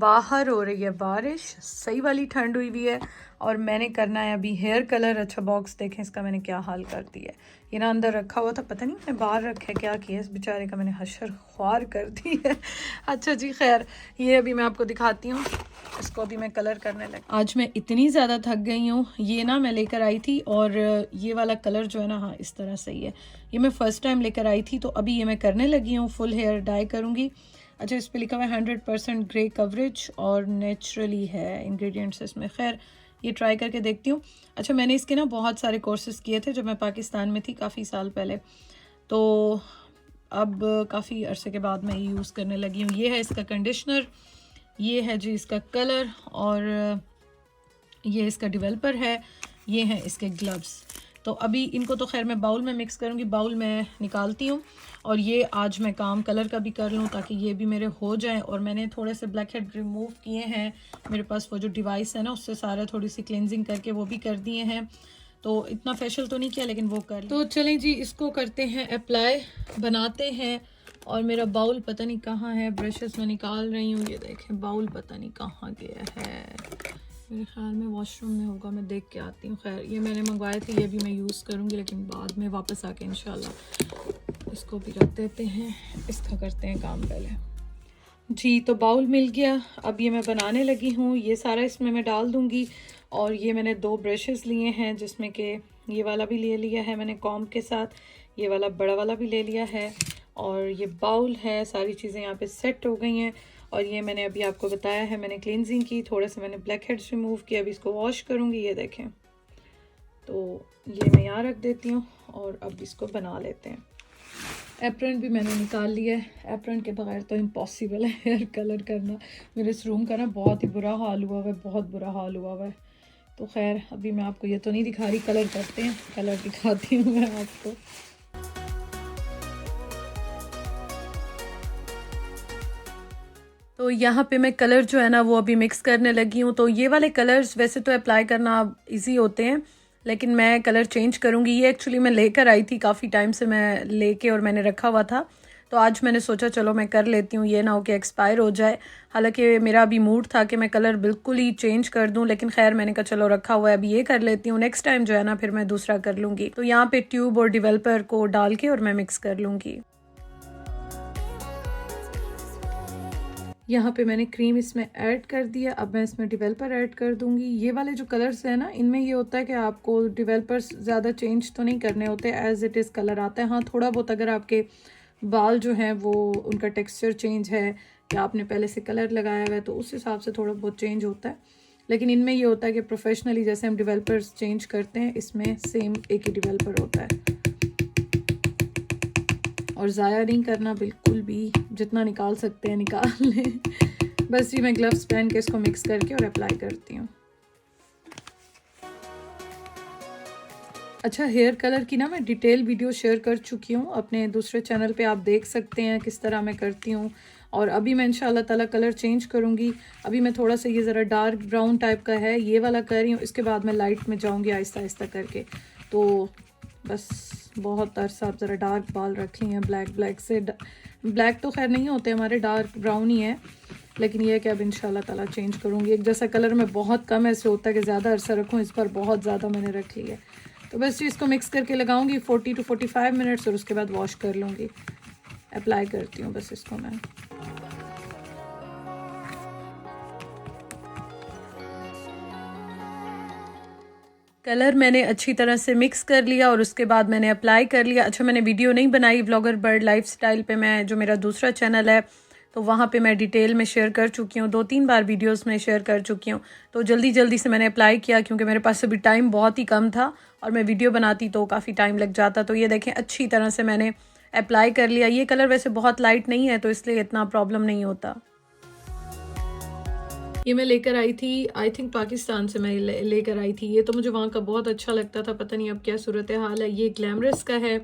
बाहर हो रही है बारिश, सही वाली ठंड हुई हुई है और मैंने करना है अभी हेयर कलर। अच्छा बॉक्स देखें इसका मैंने क्या हाल कर दिया है। ये ना अंदर रखा हुआ था, पता नहीं मैंने बाहर रखा है, क्या किया इस बेचारे का मैंने हशर ख्वार कर दी है। अच्छा जी खैर, ये अभी मैं आपको दिखाती हूँ, इसको अभी मैं कलर करने लगी। आज मैं इतनी ज़्यादा थक गई हूँ। ये ना मैं लेकर आई थी और ये वाला कलर जो है ना, हाँ इस तरह सही है। ये मैं फ़र्स्ट टाइम लेकर आई थी, तो अभी ये मैं करने लगी हूँ, फुल हेयर डाई करूँगी। अच्छा इस पे लिखा हुआ है 100% ग्रे कवरेज और नेचुरली है इंग्रेडिएंट्स इसमें। खैर ये ट्राई करके देखती हूँ। अच्छा मैंने इसके ना बहुत सारे कोर्सेज़ किए थे जब मैं पाकिस्तान में थी काफ़ी साल पहले, तो अब काफ़ी अरसे के बाद मैं ये यूज़ करने लगी हूँ। ये है इसका कंडीशनर, ये है जी इसका कलर और ये इसका डेवलपर है, ये हैं इसके ग्लव्स। तो अभी इनको तो खैर मैं बाउल में मिक्स करूँगी, बाउल में निकालती हूँ और ये आज मैं काम कलर का भी कर लूँ ताकि ये भी मेरे हो जाएं। और मैंने थोड़े से ब्लैक हेड रिमूव किए हैं, मेरे पास वो जो डिवाइस है ना उससे सारा थोड़ी सी क्लिनजिंग करके वो भी कर दिए हैं। तो इतना फेशियल तो नहीं किया लेकिन वो कर। तो चलें जी इसको करते हैं अप्लाई, बनाते हैं। और मेरा बाउल पता नहीं कहाँ है, ब्रशेस में निकाल रही हूँ, ये देखें बाउल पता नहीं कहाँ गया है, मेरे ख्याल में वॉशरूम में होगा, मैं देख के आती हूँ। खैर ये मैंने मंगवाए थे, ये भी मैं यूज़ करूँगी लेकिन बाद में वापस आके इंशाल्लाह। इसको भी रख देते हैं, इसका करते हैं काम पहले जी। तो बाउल मिल गया, अब ये मैं बनाने लगी हूँ। ये सारा इसमें मैं डाल दूँगी और ये मैंने 2 ब्रशेस लिए हैं जिसमें कि ये वाला भी ले लिया है मैंने कॉम्ब के साथ, ये वाला बड़ा वाला भी ले लिया है और ये बाउल है। सारी चीज़ें यहाँ पे सेट हो गई हैं और ये मैंने अभी आपको बताया है मैंने क्लींजिंग की, थोड़े से मैंने ब्लैक हेड्स रिमूव किया, अभी इसको वॉश करूँगी। ये देखें, तो ये मैं यहाँ रख देती हूँ और अब इसको बना लेते हैं। एप्रन भी मैंने निकाल लिया है, एप्रन के बगैर तो इम्पॉसिबल है हेयर कलर करना। मेरे इस रूम का ना बहुत ही बुरा हाल हुआ हुआ है, बहुत बुरा हाल हुआ हुआ है। तो खैर अभी मैं आपको ये तो नहीं दिखा रही, कलर करते हैं, कलर दिखाती हूँ मैं आपको। तो यहाँ पे मैं कलर जो है ना वो अभी मिक्स करने लगी हूँ। तो ये वाले कलर्स वैसे तो अप्लाई करना इजी होते हैं लेकिन मैं कलर चेंज करूँगी। ये एक्चुअली मैं लेकर आई थी, काफ़ी टाइम से मैं लेके और मैंने रखा हुआ था, तो आज मैंने सोचा चलो मैं कर लेती हूँ, ये ना हो कि एक्सपायर हो जाए। हालांकि मेरा अभी मूड था कि मैं कलर बिल्कुल ही चेंज कर दूँ, लेकिन खैर मैंने कहा चलो रखा हुआ है अभी ये कर लेती हूँ, नेक्स्ट टाइम जो है ना फिर मैं दूसरा कर लूँगी। तो यहाँ पे ट्यूब और डेवलपर को डाल के और मैं मिक्स कर लूँगी। यहाँ पे मैंने क्रीम इसमें ऐड कर दिया, अब मैं इसमें डेवलपर ऐड कर दूंगी। ये वाले जो कलर्स हैं ना इनमें ये होता है कि आपको डेवलपर्स ज़्यादा चेंज तो नहीं करने होते, एज इट इज़ कलर आता है। हाँ थोड़ा बहुत अगर आपके बाल जो हैं वो उनका टेक्सचर चेंज है या आपने पहले से कलर लगाया हुआ है तो उस हिसाब से थोड़ा बहुत चेंज होता है, लेकिन इनमें ये होता है कि प्रोफेशनली जैसे हम डेवलपर्स चेंज करते हैं इसमें सेम एक ही डेवलपर होता है। और ज़ाया नहीं करना बिल्कुल भी, जितना निकाल सकते हैं निकाल लें। बस ये मैं ग्लव्स पहन के इसको मिक्स करके और अप्लाई करती हूँ। अच्छा हेयर कलर की ना मैं डिटेल वीडियो शेयर कर चुकी हूँ अपने दूसरे चैनल पे, आप देख सकते हैं किस तरह मैं करती हूँ। और अभी मैं इंशाल्लाह ताला कलर चेंज करूँगी। अभी मैं थोड़ा सा ये ज़रा डार्क ब्राउन टाइप का है ये वाला कर रही हूँ, इसके बाद मैं लाइट में जाऊँगी आहिस्ता आहिस्ता करके। तो बस बहुत अरसा आप ज़रा डार्क बाल रख लिए हैं, ब्लैक से ब्लैक तो खैर नहीं होते हमारे, डार्क ब्राउन ही है, लेकिन ये है कि अब इंशाल्लाह ताला चेंज करूँगी। एक जैसा कलर में बहुत कम ऐसे होता है कि ज़्यादा अरसा रखूँ, इस पर बहुत ज़्यादा मैंने रख लिया है। तो बस जी इसको मिक्स करके लगाऊंगी 40 to 45 मिनट्स और उसके बाद वॉश कर लूँगी। अप्लाई करती हूँ बस इसको मैं। कलर मैंने अच्छी तरह से मिक्स कर लिया और उसके बाद मैंने अप्लाई कर लिया। अच्छा मैंने वीडियो नहीं बनाई व्लॉगर बर्ड लाइफस्टाइल पे, मैं जो मेरा दूसरा चैनल है तो वहाँ पे मैं डिटेल में शेयर कर चुकी हूँ, 2-3 बार वीडियोस में शेयर कर चुकी हूँ। तो जल्दी जल्दी से मैंने अप्लाई किया क्योंकि मेरे पास अभी टाइम बहुत ही कम था और मैं वीडियो बनाती तो काफ़ी टाइम लग जाता। तो ये देखें अच्छी तरह से मैंने अप्लाई कर लिया। ये कलर वैसे बहुत लाइट नहीं है तो इसलिए इतना प्रॉब्लम नहीं होता। ये मैं लेकर आई थी, आई थिंक पाकिस्तान से मैं लेकर आई थी। ये तो मुझे वहाँ का बहुत अच्छा लगता था, पता नहीं अब क्या सूरत हाल है। ये ग्लैमरस का है,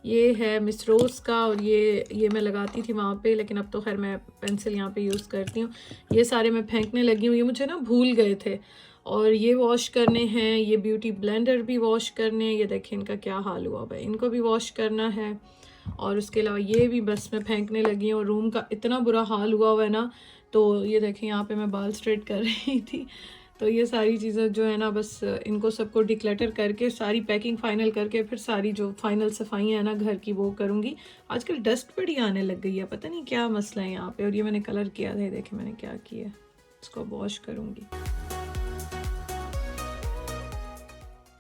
ये है मिस रोज़ का और ये मैं लगाती थी वहाँ पे, लेकिन अब तो खैर मैं पेंसिल यहाँ पे यूज़ करती हूँ। ये सारे मैं फेंकने लगी हूँ, ये मुझे ना भूल गए थे। और ये वॉश करने हैं, ये ब्यूटी ब्लेंडर भी वॉश करने हैं, ये देखें इनका क्या हाल हुआ भाई, इनको भी वॉश करना है। और उसके अलावा ये भी बस मैं फेंकने लगी हूँ। रूम का इतना बुरा हाल हुआ है ना तो ये देखें यहाँ पे मैं बाल स्ट्रेट कर रही थी। तो ये सारी चीज़ें जो है ना, बस इनको सबको डिक्लटर करके सारी पैकिंग फाइनल करके फिर सारी जो फाइनल सफाइयाँ हैं ना घर की वो करूँगी। आजकल डस्ट बड़ी आने लग गई है, पता नहीं क्या मसला है यहाँ पे। और ये मैंने कलर किया था, देखें मैंने क्या किया, इसको वॉश करूँगी।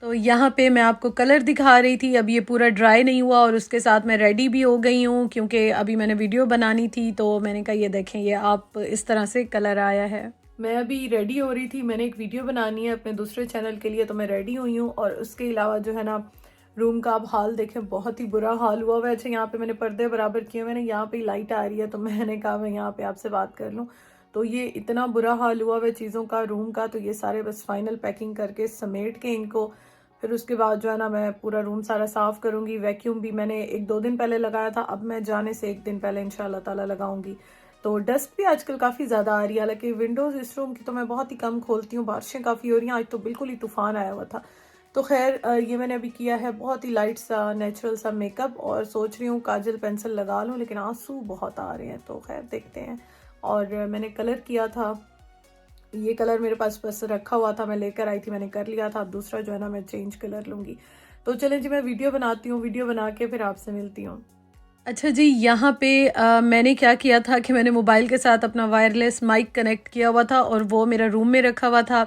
तो यहाँ पे मैं आपको कलर दिखा रही थी, अब ये पूरा ड्राई नहीं हुआ और उसके साथ मैं रेडी भी हो गई हूँ क्योंकि अभी मैंने वीडियो बनानी थी। तो मैंने कहा ये देखें, ये आप इस तरह से कलर आया है। मैं अभी रेडी हो रही थी, मैंने एक वीडियो बनानी है अपने दूसरे चैनल के लिए, तो मैं रेडी हुई हूँ। और उसके अलावा जो है ना, रूम का आप हाल देखें, बहुत ही बुरा हाल हुआ हुआ है। अच्छा, यहाँ पे मैंने पर्दे बराबर किए, मैंने यहाँ पे लाइट आ रही है तो मैंने कहा मैं यहाँ पे आपसे बात कर लूँ। तो ये इतना बुरा हाल हुआ हुआ है चीज़ों का, रूम का। तो ये सारे बस फाइनल पैकिंग करके समेट के इनको, फिर उसके बाद जो है ना मैं पूरा रूम सारा साफ़ करूँगी। वैक्यूम भी मैंने 1-2 दिन पहले लगाया था, अब मैं जाने से 1 दिन पहले इंशाल्लाह ताला लगाऊंगी। तो डस्ट भी आजकल काफ़ी ज़्यादा आ रही है, हालांकि विंडोज़ इस रूम की तो मैं बहुत ही कम खोलती हूँ, बारिशें काफ़ी हो रही हैं, आज तो बिल्कुल ही तूफ़ान आया हुआ था। तो खैर ये मैंने अभी किया है बहुत ही लाइट सा नेचुरल सा मेकअप, और सोच रही हूँ काजल पेंसिल लगा लूँ, लेकिन आंसू बहुत आ रहे हैं, तो खैर देखते हैं। और मैंने कलर किया था, ये कलर मेरे पास बस रखा हुआ था, मैं लेकर आई थी, मैंने कर लिया था। अब दूसरा जो है ना मैं चेंज कलर लूँगी। तो चलें जी, मैं वीडियो बनाती हूँ, वीडियो बना के फिर आपसे मिलती हूँ। अच्छा जी, यहाँ पे मैंने क्या किया था कि मैंने मोबाइल के साथ अपना वायरलेस माइक कनेक्ट किया हुआ था और वो मेरा रूम में रखा हुआ था।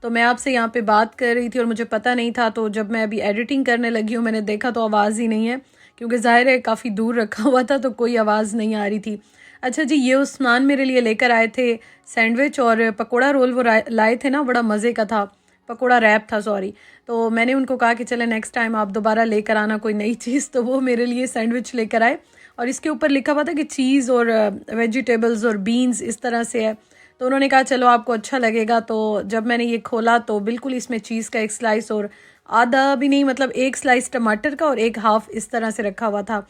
तो मैं आपसे यहाँ पे बात कर रही थी और मुझे पता नहीं था, तो जब मैं अभी एडिटिंग करने लगी हूँ मैंने देखा तो आवाज़ ही नहीं है, क्योंकि ज़ाहिर है काफ़ी दूर रखा हुआ था तो कोई आवाज़ नहीं आ रही थी। अच्छा जी, ये उस्मान मेरे लिए लेकर आए थे सैंडविच और पकोड़ा रोल, वो लाए थे ना, बड़ा मज़े का था, पकोड़ा रैप था सॉरी। तो मैंने उनको कहा कि चले नेक्स्ट टाइम आप दोबारा लेकर आना कोई नई चीज़, तो वो मेरे लिए सैंडविच लेकर आए और इसके ऊपर लिखा हुआ था कि चीज़ और वेजिटेबल्स और बीन्स इस तरह से है। तो उन्होंने कहा चलो आपको अच्छा लगेगा। तो जब मैंने ये खोला तो बिल्कुल इसमें चीज़ का एक स्लाइस और आधा भी नहीं, मतलब एक स्लाइस टमाटर का और एक हाफ इस तरह से रखा हुआ था।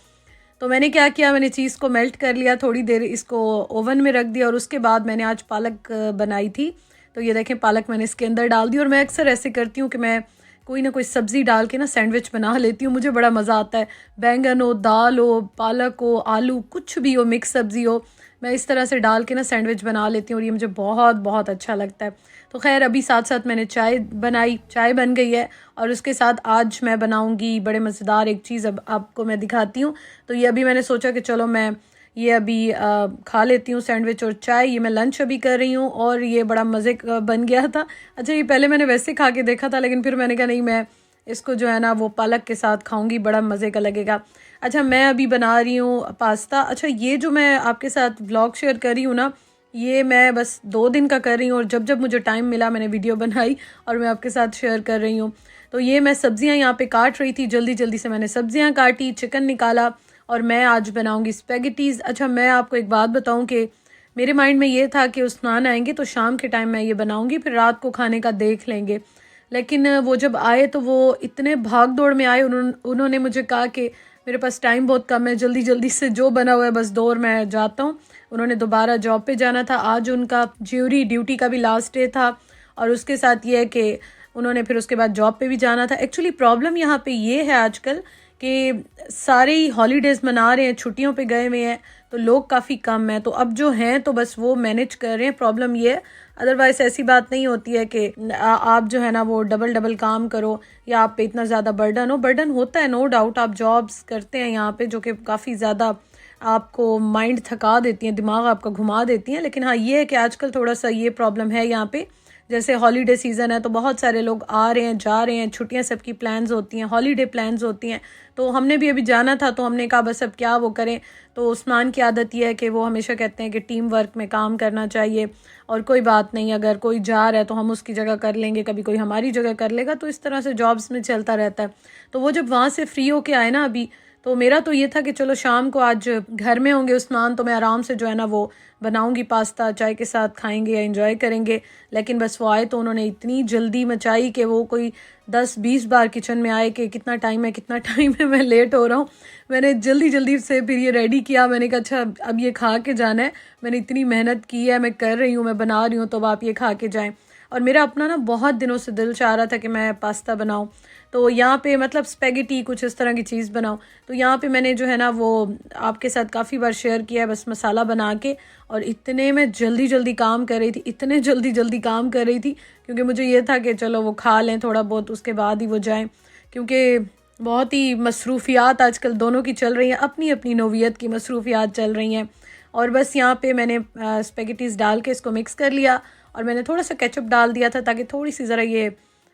तो मैंने क्या किया, मैंने चीज़ को मेल्ट कर लिया, थोड़ी देर इसको ओवन में रख दिया और उसके बाद मैंने आज पालक बनाई थी। तो ये देखें, पालक मैंने इसके अंदर डाल दी। और मैं अक्सर ऐसे करती हूँ कि मैं कोई ना कोई सब्ज़ी डाल के ना सैंडविच बना लेती हूँ, मुझे बड़ा मज़ा आता है। बैंगन हो, दाल हो, पालक हो, आलू, कुछ भी हो, मिक्स सब्ज़ी हो, मैं इस तरह से डाल के ना सैंडविच बना लेती हूँ और ये मुझे बहुत बहुत अच्छा लगता है। तो खैर अभी साथ साथ मैंने चाय बनाई, चाय बन गई है और उसके साथ आज मैं बनाऊँगी बड़े मज़ेदार एक चीज़, अब आपको मैं दिखाती हूँ। तो ये अभी मैंने सोचा कि चलो मैं ये अभी खा लेती हूँ सैंडविच और चाय। ये मैं लंच अभी कर रही हूँ और ये बड़ा मज़े का बन गया था। अच्छा, ये पहले मैंने वैसे खा के देखा था, लेकिन फिर मैंने कहा नहीं, मैं इसको जो है ना वो पालक के साथ खाऊंगी, बड़ा मज़े का लगेगा। अच्छा, मैं अभी बना रही हूँ पास्ता। अच्छा, ये जो मैं आपके साथ व्लॉग शेयर कर रही हूँ ना, ये मैं बस 2 दिन का कर रही हूँ और जब जब मुझे टाइम मिला मैंने वीडियो बनाई और मैं आपके साथ शेयर कर रही हूँ। तो ये मैं सब्ज़ियाँ यहाँ पे काट रही थी, जल्दी जल्दी से मैंने सब्ज़ियाँ काटी, चिकन निकाला और मैं आज बनाऊंगी स्पेगेटीज़। अच्छा, मैं आपको एक बात बताऊं कि मेरे माइंड में ये था कि उस्मान आएंगे तो शाम के टाइम मैं ये बनाऊंगी, फिर रात को खाने का देख लेंगे। लेकिन वो जब आए तो वो इतने भाग दौड़ में आए, उन्होंने मुझे कहा कि मेरे पास टाइम बहुत कम है, जल्दी जल्दी से जो बना हुआ है बस दो और मैं जाता हूँ। उन्होंने दोबारा जॉब पे जाना था, आज उनका ज्यूरी ड्यूटी का भी लास्ट डे था और उसके साथ ये है कि उन्होंने फिर उसके बाद जॉब पे भी जाना था। एक्चुअली प्रॉब्लम यहाँ पे ये है आजकल कि सारे ही हॉलीडेज़ मना रहे हैं, छुट्टियों पे गए हुए हैं, तो लोग काफ़ी कम हैं। तो अब जो हैं तो बस वो मैनेज कर रहे हैं, प्रॉब्लम ये है। अदरवाइज़ ऐसी बात नहीं होती है कि आप जो है ना वो डबल डबल काम करो या आप पे इतना ज़्यादा बर्डन हो। बर्डन होता है नो डाउट, आप जॉब्स करते हैं यहाँ पे जो कि काफ़ी ज़्यादा आपको माइंड थका देती हैं, दिमाग आपका घुमा देती हैं। लेकिन हाँ, ये है कि आजकल थोड़ा सा ये प्रॉब्लम है यहाँ पे, जैसे हॉलीडे सीज़न है तो बहुत सारे लोग आ रहे हैं, जा रहे हैं, छुट्टियां सबकी प्लान्स होती हैं, हॉलीडे प्लान्स होती हैं। तो हमने भी अभी जाना था तो हमने कहा बस अब क्या वो करें। तो उस्मान की आदत यह है कि वो हमेशा कहते हैं कि टीम वर्क में काम करना चाहिए और कोई बात नहीं, अगर कोई जा रहा है तो हम उसकी जगह कर लेंगे, कभी कोई हमारी जगह कर लेगा। तो इस तरह से जॉब्स में चलता रहता है। तो वो जब वहाँ से फ्री होके आए ना अभी, तो मेरा तो ये था कि चलो शाम को आज घर में होंगे उस्मान तो मैं आराम से जो है ना वो बनाऊंगी, पास्ता चाय के साथ खाएंगे या एंजॉय करेंगे। लेकिन बस वो आए तो उन्होंने इतनी जल्दी मचाई कि वो कोई 10-20 बार किचन में आए कि कितना टाइम है, कितना टाइम है, मैं लेट हो रहा हूँ। मैंने जल्दी जल्दी से फिर ये रेडी किया, मैंने कहा अच्छा अब ये खा के जाना है, मैंने इतनी मेहनत की है, मैं कर रही हूँ, मैं बना रही हूँ, तो अब आप ये खा के जाएँ। और मेरा अपना ना बहुत दिनों से दिल चाह रहा था कि मैं पास्ता बनाऊं, तो यहाँ पे मतलब स्पेगेटी कुछ इस तरह की चीज़ बनाऊं। तो यहाँ पे मैंने जो है ना वो आपके साथ काफ़ी बार शेयर किया है, बस मसाला बना के, और इतने में जल्दी जल्दी काम कर रही थी, इतने जल्दी जल्दी काम कर रही थी, क्योंकि मुझे ये था कि चलो वो खा लें थोड़ा बहुत, उसके बाद ही वो जाएं, क्योंकि बहुत ही मसरूफियात आजकल दोनों की चल रही हैं, अपनी अपनी नोवियत की मसरूफियात चल रही हैं। और बस यहाँ पे मैंने स्पेगेटीज़ डाल के इसको मिक्स कर लिया, और मैंने थोड़ा सा केचप डाल दिया था ताकि थोड़ी सी ज़रा ये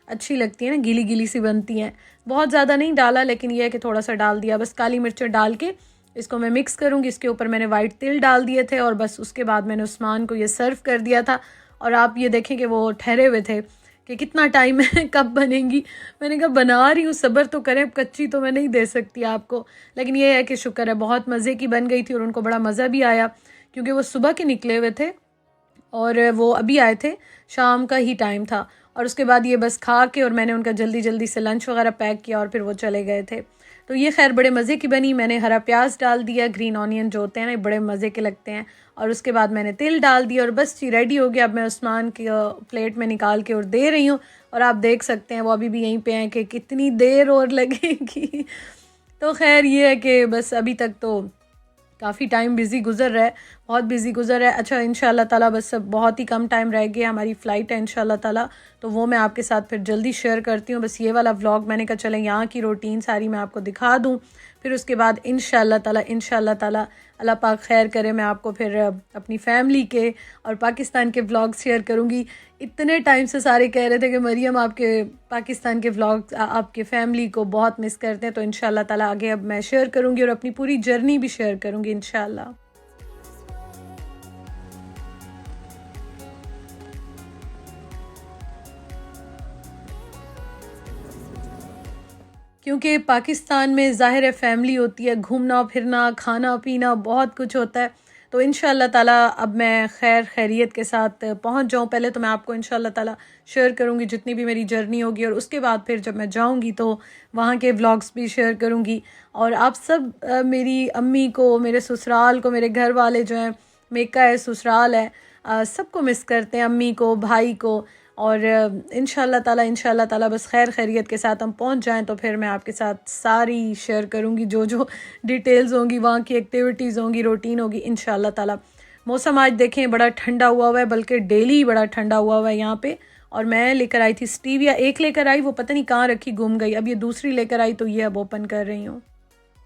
अच्छी लगती है ना, गीली गीली सी बनती हैं। बहुत ज़्यादा नहीं डाला, लेकिन यह है कि थोड़ा सा डाल दिया। बस काली मिर्च डाल के इसको मैं मिक्स करूँगी। इसके ऊपर मैंने वाइट तिल डाल दिए थे, और बस उसके बाद मैंने उस्मान को ये सर्व कर दिया था। और आप ये देखें कि वो ठहरे हुए थे कि कितना टाइम है, कब बनेंगी। मैंने कहा बना रही हूँ, सब्र तो करें, कच्ची तो मैं नहीं दे सकती आपको। लेकिन ये है कि शुक्र है बहुत मज़े की बन गई थी, और उनको बड़ा मज़ा भी आया, क्योंकि वो सुबह के निकले हुए थे और वो अभी आए थे, शाम का ही टाइम था। और उसके बाद ये बस खा के, और मैंने उनका जल्दी जल्दी से लंच वगैरह पैक किया, और फिर वो चले गए थे। तो ये खैर बड़े मज़े की बनी। मैंने हरा प्याज डाल दिया, ग्रीन ऑनियन जो होते हैं ना, बड़े मज़े के लगते हैं। और उसके बाद मैंने तिल डाल दिया, और बस जी रेडी हो गया। अब मैं उस्मान की प्लेट में निकाल के और दे रही हूँ, और आप देख सकते हैं वो अभी भी यहीं पे हैं कि कितनी देर और लगेगी। तो खैर ये है कि बस अभी तक तो काफ़ी टाइम बिज़ी गुजर रहा है, बहुत बिज़ी गुजर रहा है। अच्छा इंशाल्लाह ताला बस अब बहुत ही कम टाइम रह गया, हमारी फ़्लाइट है इंशाल्लाह ताला, तो वो मैं आपके साथ फिर जल्दी शेयर करती हूँ। बस ये वाला व्लॉग मैंने कहा चलें यहाँ की रूटीन सारी मैं आपको दिखा दूँ, फिर उसके बाद इंशाल्लाह ताला अल्लाह पाक खैर करे, मैं आपको फिर अपनी फ़ैमिली के और पाकिस्तान के व्लॉग्स शेयर करूँगी। इतने टाइम से सारे कह रहे थे कि मरियम आपके पाकिस्तान के व्लॉग्स आपके फ़ैमिली को बहुत मिस करते हैं, तो इंशाल्लाह ताला आगे अब मैं शेयर करूँगी, और अपनी पूरी जर्नी भी शेयर करूँगी इंशाल्लाह। क्योंकि पाकिस्तान में ज़ाहिर है फ़ैमिली होती है, घूमना फिरना, खाना पीना बहुत कुछ होता है। तो इंशाल्लाह ताला अब मैं खैर खैरियत के साथ पहुंच जाऊं। पहले तो मैं आपको इंशाल्लाह ताला शेयर करूंगी जितनी भी मेरी जर्नी होगी, और उसके बाद फिर जब मैं जाऊंगी तो वहाँ के व्लॉग्स भी शेयर करूंगी। और आप सब मेरी अम्मी को, मेरे ससुराल को, मेरे घर वाले जो हैं, मेका है, ससुराल है, सबको मिस करते हैं, अम्मी को, भाई को। और इंशाल्लाह ताला बस खैर खैरियत के साथ हम पहुंच जाएं, तो फिर मैं आपके साथ सारी शेयर करूंगी जो जो डिटेल्स होंगी, वहाँ की एक्टिविटीज़ होंगी, रूटीन होगी इंशाल्लाह ताला। मौसम आज देखें बड़ा ठंडा हुआ हुआ है, बल्कि डेली बड़ा ठंडा हुआ हुआ है यहाँ पे। और मैं लेकर आई थी स्टीविया, एक लेकर आई, वो पता नहीं कहाँ रखी, गुम गई। अब ये दूसरी लेकर आई, तो ये अब ओपन कर रही हूँ।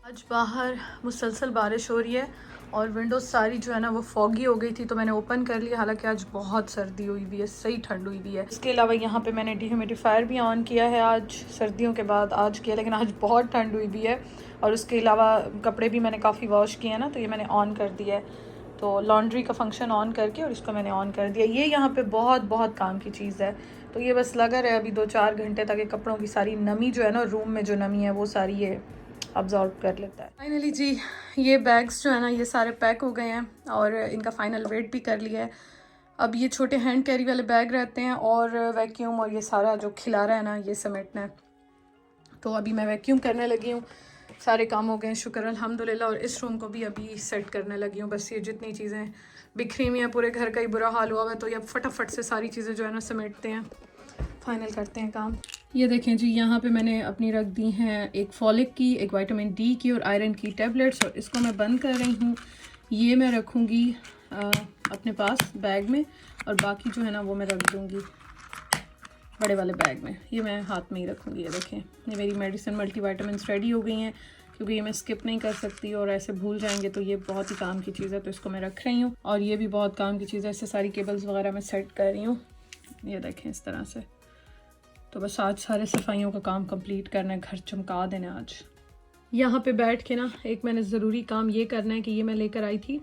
आज बाहर मुसलसल बारिश हो रही है, और विंडोज़ सारी जो है ना वो फॉगी हो गई थी, तो मैंने ओपन कर लिया। हालांकि आज बहुत सर्दी हुई हुई है, सही ठंड हुई हुई है। इसके अलावा यहाँ पे मैंने डिह्यूमिडिफायर भी ऑन किया है, आज सर्दियों के बाद आज किया, लेकिन आज बहुत ठंड हुई हुई है। और उसके अलावा कपड़े भी मैंने काफ़ी वॉश किए हैं ना, तो ये मैंने ऑन कर दिया है। तो लॉन्ड्री का फंक्शन ऑन करके और इसको मैंने ऑन कर दिया। ये यहाँ पे बहुत बहुत काम की चीज़ है। तो ये बस लगा रहे अभी 2-4 घंटे तक, कपड़ों की सारी नमी जो है ना, रूम में जो नमी है वो सारी ये अब्जॉर्ब कर लेता है। फाइनली जी ये बैग्स जो है ना ये सारे पैक हो गए हैं, और इनका फ़ाइनल वेट भी कर लिया है। अब ये छोटे हैंड कैरी वाले बैग रहते हैं, और वैक्यूम और ये सारा जो खिलारा है ना ये समेटना है। तो अभी मैं वैक्यूम करने लगी हूँ, सारे काम हो गए शुक्र अल्हम्दुलिल्लाह। और इस रूम को भी अभी सेट करने लगी हूँ। बस ये जितनी चीज़ें बिखरी हुई हैं, पूरे घर का ही बुरा हाल हुआ है, तो ये अब फटाफट से सारी चीज़ें जो है ना समेटते हैं, फाइनल करते हैं काम। ये देखें जी यहाँ पे मैंने अपनी रख दी हैं एक फॉलिक की, एक विटामिन डी की और आयरन की टैबलेट्स, और इसको मैं बंद कर रही हूँ। ये मैं रखूँगी अपने पास बैग में, और बाकी जो है ना वो मैं रख दूँगी बड़े वाले बैग में। ये मैं हाथ में ही रखूँगी। ये देखें ये मेरी मेडिसिन मल्टीविटामिन्स रेडी हो गई हैं, क्योंकि ये मैं स्किप नहीं कर सकती, और ऐसे भूल जाएंगे तो ये बहुत ही काम की चीज़ है, तो इसको मैं रख रही हूँ। और ये भी बहुत काम की चीज़ है, इससे सारी केबल्स वगैरह मैं सेट कर रही हूँ। ये देखें इस तरह से। तो बस आज सारे सफाइयों का काम कंप्लीट करना है, घर चमका देना आज। यहाँ पे बैठ के ना एक मैंने ज़रूरी काम ये करना है कि ये मैं लेकर आई थी,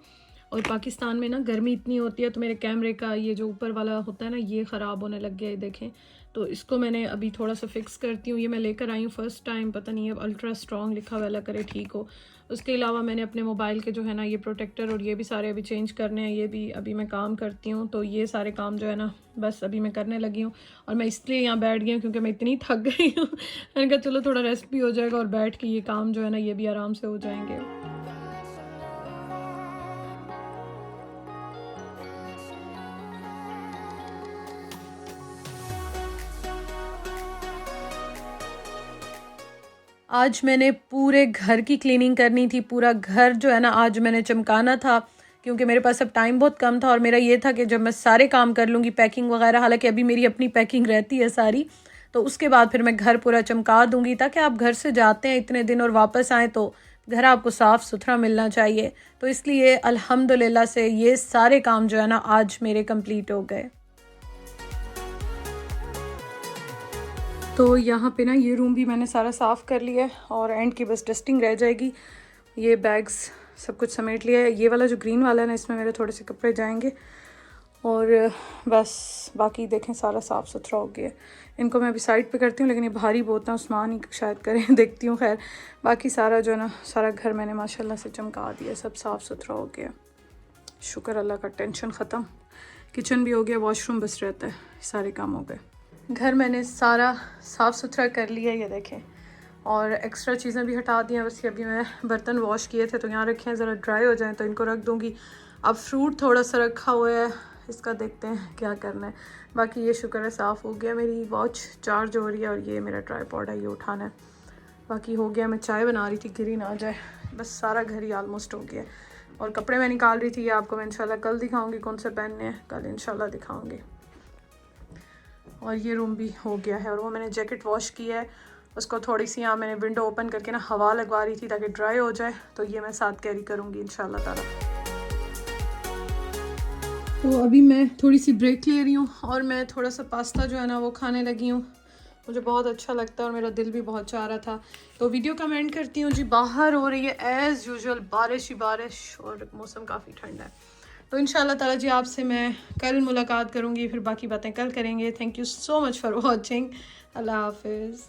और पाकिस्तान में ना गर्मी इतनी होती है, तो मेरे कैमरे का ये जो ऊपर वाला होता है ना ये ख़राब होने लग गया है, देखें। तो इसको मैंने अभी थोड़ा सा फिक्स करती हूँ। ये मैं लेकर आई हूँ फर्स्ट टाइम, पता नहीं अब अल्ट्रा स्ट्रॉन्ग लिखा हुआ, अल्लाह करे ठीक हो। उसके अलावा मैंने अपने मोबाइल के जो है ना ये प्रोटेक्टर और ये भी सारे अभी चेंज करने हैं, ये भी अभी मैं काम करती हूँ। तो ये सारे काम जो है ना बस अभी मैं करने लगी हूँ, और मैं इसलिए यहाँ बैठ गई हूँ क्योंकि मैं इतनी थक गई हूँ। मैंने कहा चलो थोड़ा रेस्ट भी हो जाएगा, और बैठ के ये काम जो है ना ये भी आराम से हो जाएंगे। आज मैंने पूरे घर की क्लीनिंग करनी थी, पूरा घर जो है ना आज मैंने चमकाना था, क्योंकि मेरे पास अब टाइम बहुत कम था और मेरा ये था कि जब मैं सारे काम कर लूँगी पैकिंग वगैरह, हालांकि अभी मेरी अपनी पैकिंग रहती है सारी, तो उसके बाद फिर मैं घर पूरा चमका दूँगी, ताकि आप घर से जाते हैं इतने दिन और वापस आएँ तो घर आपको साफ़ सुथरा मिलना चाहिए। तो इसलिए अल्हम्दुलिल्लाह से ये सारे काम जो है ना आज मेरे कंप्लीट हो गए। तो यहाँ पे ना ये रूम भी मैंने सारा साफ़ कर लिया है और एंड की बस डस्टिंग रह जाएगी। ये बैग्स सब कुछ समेट लिया है। ये वाला जो ग्रीन वाला है ना, इसमें मेरे थोड़े से कपड़े जाएंगे और बस बाकी देखें सारा साफ़ सुथरा हो गया। इनको मैं अभी साइड पे करती हूँ, लेकिन ये भारी बहुत है, उस्मान ही शायद करें देखती हूँ। खैर बाकी सारा जो है ना सारा घर मैंने माशाल्लाह से चमका दिया, सब साफ़ सुथरा हो गया। शुक्र अल्लाह का, टेंशन ख़त्म। किचन भी हो गया, वॉशरूम बस रहता है, सारे काम हो गए। घर मैंने सारा साफ़ सुथरा कर लिया, ये देखें, और एक्स्ट्रा चीज़ें भी हटा दी हैं। बस अभी मैं बर्तन वॉश किए थे तो यहाँ रखे हैं, ज़रा ड्राई हो जाएं तो इनको रख दूँगी। अब फ्रूट थोड़ा सा रखा हुआ है, इसका देखते हैं क्या करना है। बाकी ये शुक्र है साफ़ हो गया। मेरी वॉच चार्ज हो रही है और ये मेरा ट्राईपॉड है, ये उठाना है। बाकी हो गया। मैं चाय बना रही थी, गिरी ना जाए। बस सारा घर ही ऑलमोस्ट हो गया। और कपड़े मैं निकाल रही थी, ये आपको मैं इंशाल्लाह कल दिखाऊँगी कौन से पहनने हैं, कल इंशाल्लाह दिखाऊँगी। और ये रूम भी हो गया है। और वो मैंने जैकेट वॉश की है, उसको थोड़ी सी यहाँ मैंने विंडो ओपन करके ना हवा लगवा रही थी ताकि ड्राई हो जाए, तो ये मैं साथ कैरी करूँगी इंशाल्लाह ताला। तो अभी मैं थोड़ी सी ब्रेक ले रही हूँ और मैं थोड़ा सा पास्ता जो है ना वो खाने लगी हूँ। मुझे बहुत अच्छा लगता है और मेरा दिल भी बहुत चाह रहा था। तो वीडियो कमेंट करती हूँ जी। बाहर हो रही है एज़ यूजुअल बारिश ही बारिश और मौसम काफ़ी ठंडा है। तो इंशाल्लाह ताला जी आपसे मैं कल मुलाकात करूँगी, फिर बाकी बातें कल करेंगे। Thank you so much for watching. अल्लाह हाफिज़।